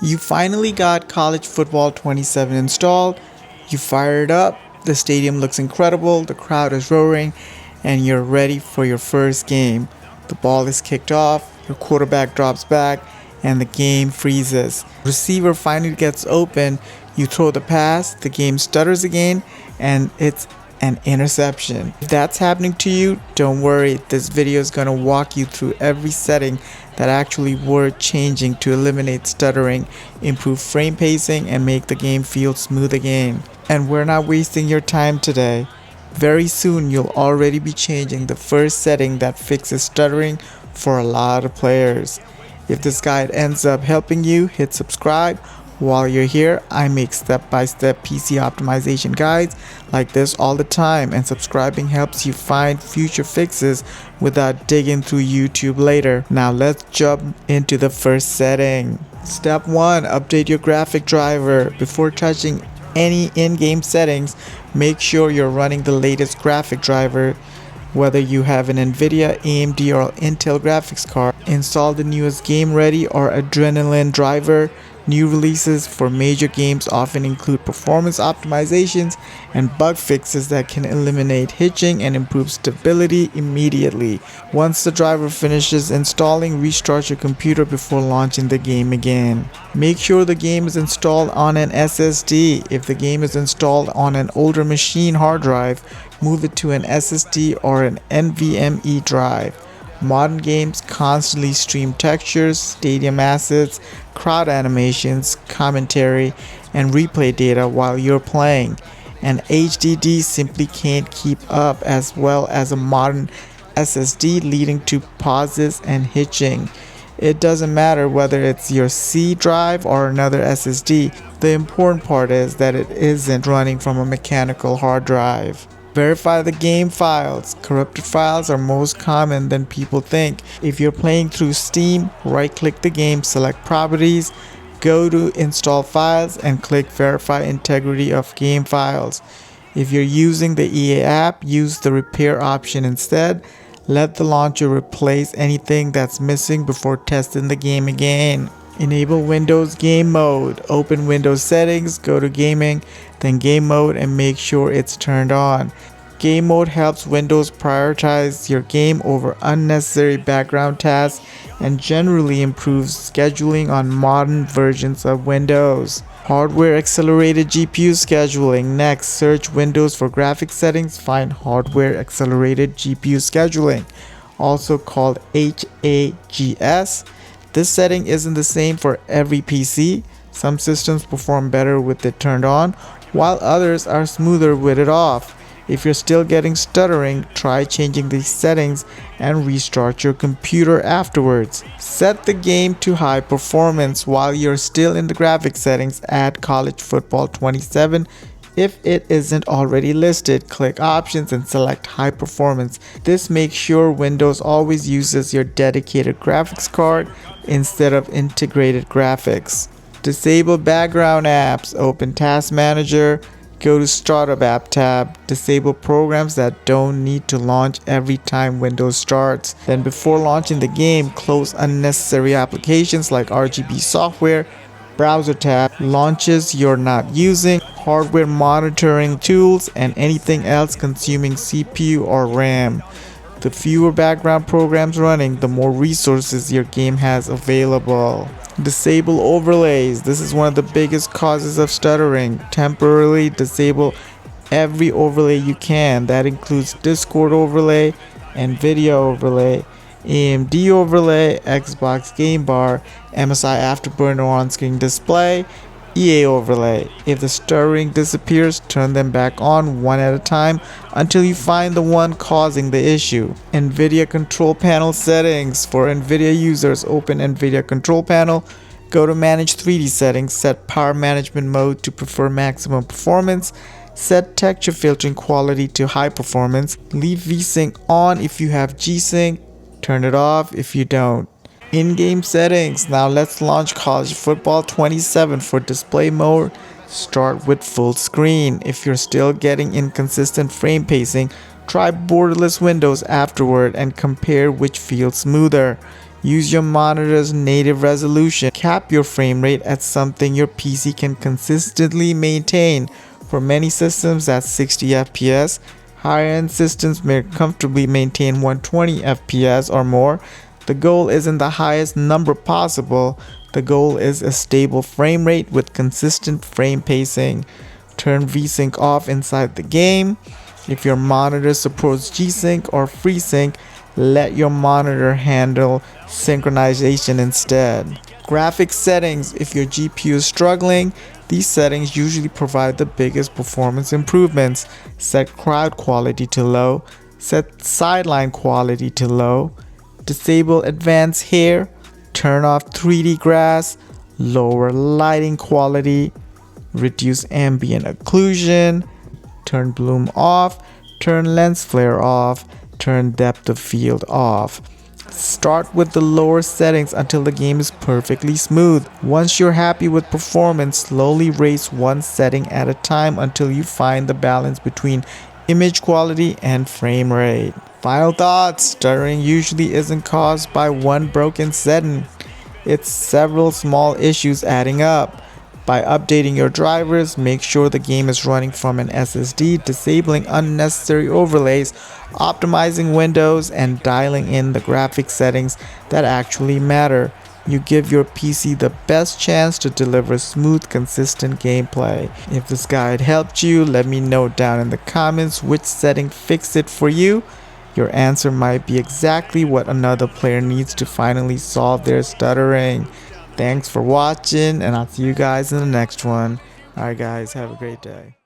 You finally got College Football 27 installed, you fire it up, the stadium looks incredible, the crowd is roaring, and you're ready for your first game. The ball is kicked off, your quarterback drops back, and the game freezes. Receiver finally gets open, you throw the pass, the game stutters again, and it's an interception. If that's happening to you, don't worry, this video is going to walk you through every setting that actually worth changing to eliminate stuttering, improve frame pacing, and make the game feel smooth again. And we're not wasting your time today. Very soon you'll already be changing the first setting that fixes stuttering for a lot of players. If this guide ends up helping you, hit subscribe. While you're here, I make step-by-step PC optimization guides like this all the time, and subscribing helps you find future fixes without digging through YouTube later. Now let's jump into the first setting. Step 1. Update your graphic driver. Before touching any in-game settings, make sure you're running the latest graphic driver. Whether you have an Nvidia, AMD, or Intel graphics card, install the newest Game Ready or Adrenaline driver. New releases for major games often include performance optimizations and bug fixes that can eliminate hitching and improve stability immediately. Once the driver finishes installing, restart your computer before launching the game again. Make sure the game is installed on an SSD. If the game is installed on an older machine hard drive, move it to an SSD or an NVMe drive. Modern games constantly stream textures, stadium assets, crowd animations, commentary, and replay data while you're playing. An HDD simply can't keep up as well as a modern SSD, leading to pauses and hitching. It doesn't matter whether it's your C drive or another SSD. The important part is that it isn't running from a mechanical hard drive. Verify the game files. Corrupted files are most common than people think. If you're playing through Steam, right-click the game, select Properties, go to Install Files, and click Verify Integrity of Game Files. If you're using the EA app, use the Repair option instead. Let the launcher replace anything that's missing before testing the game again. Enable Windows Game Mode. Open Windows Settings, go to Gaming, then Game Mode, and make sure it's turned on. Game Mode helps Windows prioritize your game over unnecessary background tasks and generally improves scheduling on modern versions of Windows. Hardware Accelerated GPU Scheduling. Next, search Windows for graphics settings, find Hardware Accelerated GPU Scheduling, also called HAGS. This setting isn't the same for every PC. Some systems perform better with it turned on, while others are smoother with it off. If you're still getting stuttering, try changing these settings and restart your computer afterwards. Set the game to high performance. While you're still in the graphics settings, add College Football 27. If it isn't already listed, click Options and select High Performance. This makes sure Windows always uses your dedicated graphics card instead of integrated graphics. Disable background apps. Open Task Manager. Go to Startup App tab. Disable programs that don't need to launch every time Windows starts. Then before launching the game, close unnecessary applications like RGB software, browser tab, launches you're not using, hardware monitoring tools, and anything else consuming CPU or RAM. The fewer background programs running, the more resources your game has available. Disable overlays. This is one of the biggest causes of stuttering. Temporarily disable every overlay you can. That includes Discord overlay, Nvidia overlay, AMD overlay, Xbox Game Bar, MSI Afterburner on-screen display, EA overlay. If the stuttering disappears, turn them back on one at a time until you find the one causing the issue. Nvidia Control Panel settings. For Nvidia users, open Nvidia Control Panel, go to Manage 3D Settings, set Power Management Mode to prefer maximum performance, set texture filtering quality to high performance, leave VSync on if you have G-Sync, turn it off if you don't. In-game settings. Now let's launch College Football 27 for display mode. Start with full screen. If you're still getting inconsistent frame pacing, try borderless windows afterward and compare which feels smoother. Use your monitor's native resolution. Cap your frame rate at something your PC can consistently maintain. For many systems, that's 60 FPS. Higher-end systems may comfortably maintain 120 FPS or more. The goal isn't the highest number possible. The goal is a stable frame rate with consistent frame pacing. Turn VSync off inside the game. If your monitor supports G-Sync or FreeSync, let your monitor handle synchronization instead. Graphics settings. If your GPU is struggling, these settings usually provide the biggest performance improvements. Set crowd quality to low. Set sideline quality to low. Disable advanced hair. Turn off 3D grass. Lower lighting quality. Reduce ambient occlusion. Turn bloom off. Turn lens flare off. Turn depth of field off. Start with the lower settings until the game is perfectly smooth. Once you're happy with performance, slowly raise one setting at a time until you find the balance between image quality and frame rate. Final thoughts: stuttering usually isn't caused by one broken setting. It's several small issues adding up. By updating your drivers, make sure the game is running from an SSD, disabling unnecessary overlays, optimizing Windows, and dialing in the graphic settings that actually matter. You give your PC the best chance to deliver smooth, consistent gameplay. If this guide helped you, let me know down in the comments which setting fixed it for you. Your answer might be exactly what another player needs to finally solve their stuttering. Thanks for watching, and I'll see you guys in the next one. Alright guys, have a great day.